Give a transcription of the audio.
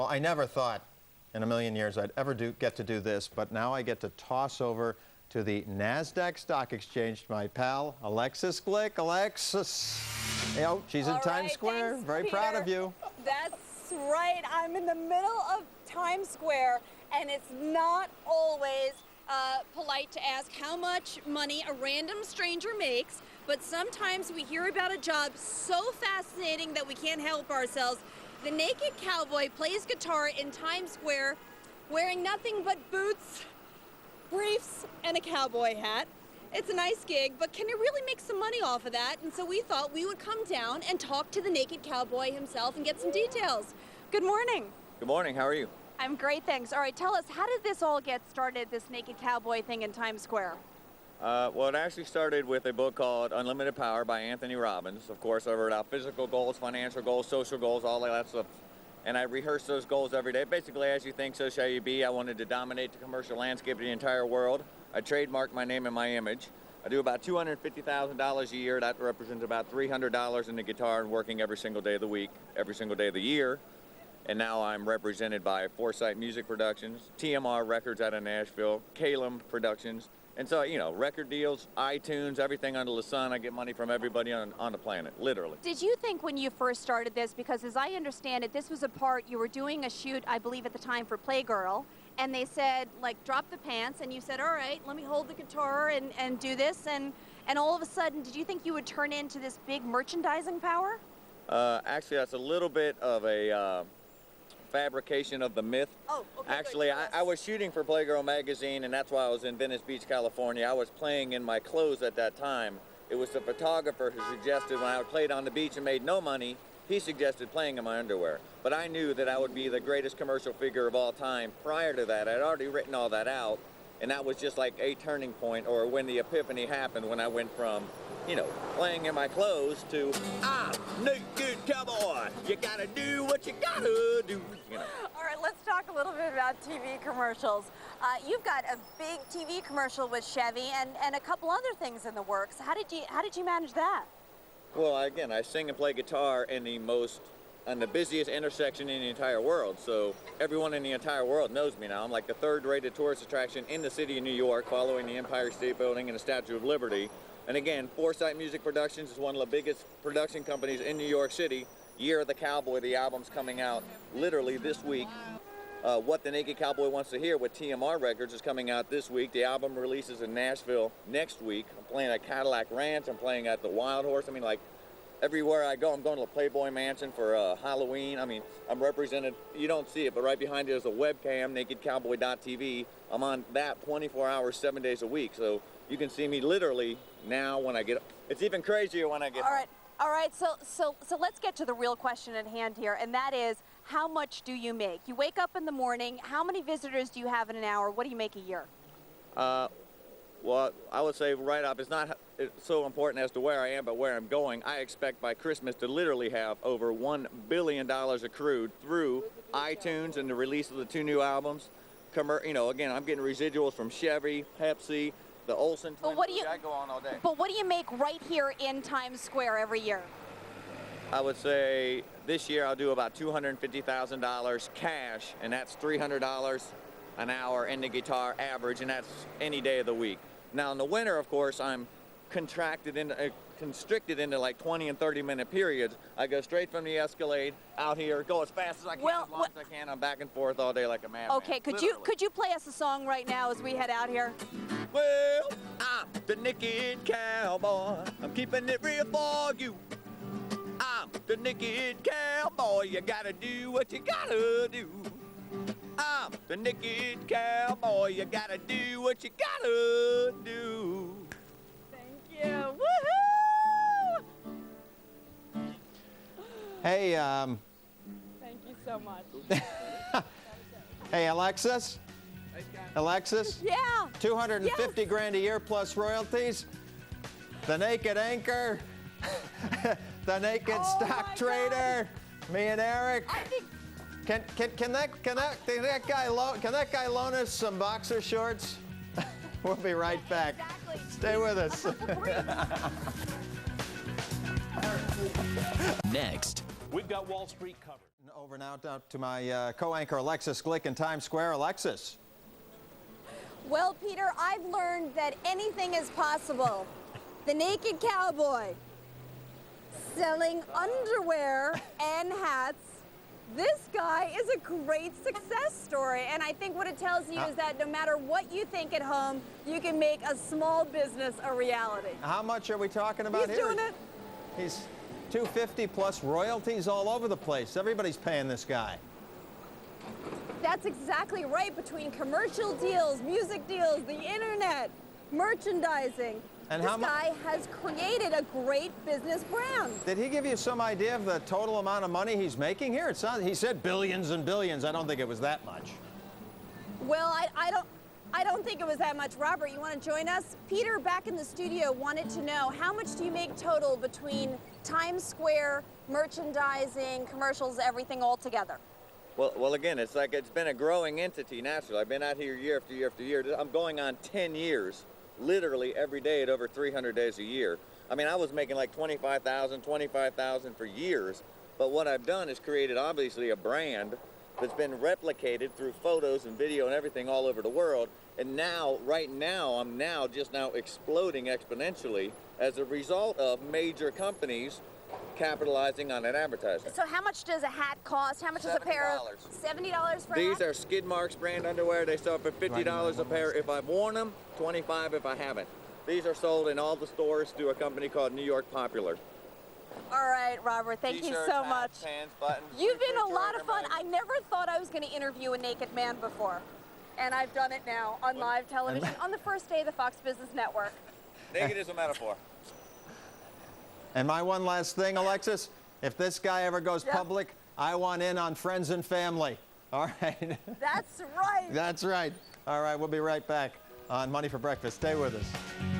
Well, I never thought in a million years I'd ever get to do this, but now I get to toss over to the NASDAQ Stock Exchange to my pal, Alexis Glick. Alexis, you know, she's in Times Square. Thanks, Very Peter. proud of you. That's right. I'm in the middle of Times Square, and it's not always polite to ask how much money a random stranger makes, but sometimes we hear about a job so fascinating that we can't help ourselves. The naked cowboy plays guitar in Times Square wearing nothing but boots, briefs, and a cowboy hat. It's a nice gig, but can you really make some money off of that? And so we thought we would come down and talk to the naked cowboy himself and get some details. Good morning. Good morning, how are you? I'm great, thanks. All right, tell us, how did this all get started, this naked cowboy thing in Times Square? Well, it actually started with a book called Unlimited Power by Anthony Robbins. Of course, I wrote out physical goals, financial goals, social goals, all of that stuff. And I rehearsed those goals every day. Basically, as you think, so shall you be. I wanted to dominate the commercial landscape of the entire world. I trademarked my name and my image. I do about $250,000 a year. That represents about $300 in the guitar and working every single day of the week, every single day of the year. And now I'm represented by Foresight Music Productions, TMR Records out of Nashville, Calum Productions. And so, you know, record deals, iTunes, everything under the sun. I get money from everybody on the planet, literally. Did you think when you first started this, because as I understand it, this was a part, you were doing a shoot, I believe at the time, for Playgirl, and they said, like, drop the pants, and you said, all right, let me hold the guitar and do this, and all of a sudden, did you think you would turn into this big merchandising power? Actually, that's a little bit of a fabrication of the myth. Oh, okay. Actually, I was shooting for Playgirl magazine, and that's why I was in Venice Beach, California. I was playing in my clothes at that time. It was the photographer who suggested when I played on the beach and made no money, he suggested playing in my underwear. But I knew that I would be the greatest commercial figure of all time. Prior to that, I'd already written all that out, and that was just like a turning point, or when the epiphany happened, when I went from, you know, playing in my clothes to, I'm naked cowboy, you gotta do what you gotta do, you know. All right, let's talk a little bit about TV commercials. You've got a big TV commercial with Chevy and a couple other things in the works. How did you manage that? Well, again, I sing and play guitar in the busiest intersection in the entire world. So everyone in the entire world knows me now. I'm like the third rated tourist attraction in the city of New York, following the Empire State Building and the Statue of Liberty. And again, Foresight Music Productions is one of the biggest production companies in New York City. Year of the Cowboy, the album's coming out literally this week. What the Naked Cowboy Wants to Hear with TMR Records is coming out this week. The album releases in Nashville next week. I'm playing at Cadillac Ranch. I'm playing at the Wild Horse. I mean, like, everywhere I go. I'm going to the Playboy Mansion for Halloween. I mean, I'm represented. You don't see it, but right behind it is a webcam, nakedcowboy.tv. I'm on that 24 hours, 7 days a week. So you can see me literally now when I get up. It's even crazier when I get home. All right. So let's get to the real question at hand here, and that is, how much do you make? You wake up in the morning. How many visitors do you have in an hour? What do you make a year? Well, I would say right up, it's not so important as to where I am, but where I'm going. I expect by Christmas to literally have over $1 billion accrued through iTunes and the release of the 2 new albums. You know, again, I'm getting residuals from Chevy, Pepsi, the Olsen twins. I go on all day. But what do you make right here in Times Square every year? I would say this year I'll do about $250,000 cash, and that's $300 an hour in the guitar average, and that's any day of the week. Now in the winter, of course, I'm constricted into like 20 and 30-minute periods. I go straight from the Escalade out here, go as fast as I can, as long as I can. I'm back and forth all day like a madman. Okay, could you play us a song right now as we head out here? Well, I'm the naked cowboy. I'm keeping it real for you. I'm the naked cowboy. You gotta do what you gotta do. I'm the naked cowboy. You gotta do what you gotta do. Thank you. Woohoo! Hey, Thank you so much. hey, Alexis? Alexis? Yeah. 250 grand a year plus royalties. The Naked Anchor. The Naked Stock Trader. Me and Eric. I think. Can that guy loan us some boxer shorts? We'll be right back. Exactly. Stay with us. Next. We've got Wall Street covered. over now to my co-anchor Alexis Glick in Times Square. Alexis. Well, Peter, I've learned that anything is possible. The Naked Cowboy, selling underwear and hats. This guy is a great success story, and I think what it tells you is that no matter what you think at home, you can make a small business a reality. How much are we talking about here? He's doing it. He's $250 plus royalties all over the place. Everybody's paying this guy. That's exactly right. Between commercial deals, music deals, the internet, merchandising, And this guy has created a great business brand. Did he give you some idea of the total amount of money he's making here? He said billions and billions. I don't think it was that much. Well, I don't think it was that much. Robert, you want to join us? Peter, back in the studio, wanted to know how much do you make total between Times Square, merchandising, commercials, everything all together? Well, again, it's been a growing entity naturally. I've been out here year after year after year. I'm going on 10 years, literally every day at over 300 days a year. I mean, I was making like $25,000 for years. But what I've done is created, obviously, a brand that's been replicated through photos and video and everything all over the world. And now, right now, I'm just now exploding exponentially as a result of major companies capitalizing on that advertising. So how much does a hat cost? How much is a pair of $70 for a These hat? are Skid Marks brand underwear. They sell for $50 a pair if I've worn them, $25 if I haven't. These are sold in all the stores through a company called New York Popular. All right, Robert, thank you so much. Pants, buttons, You've been a lot of fun. I never thought I was going to interview a naked man before. And I've done it now on live television on the first day of the Fox Business Network. Naked is a metaphor. And my one last thing, Alexis, if this guy ever goes public, I want in on Friends and Family. All right? That's right. That's right. All right, we'll be right back on Money for Breakfast. Stay with us.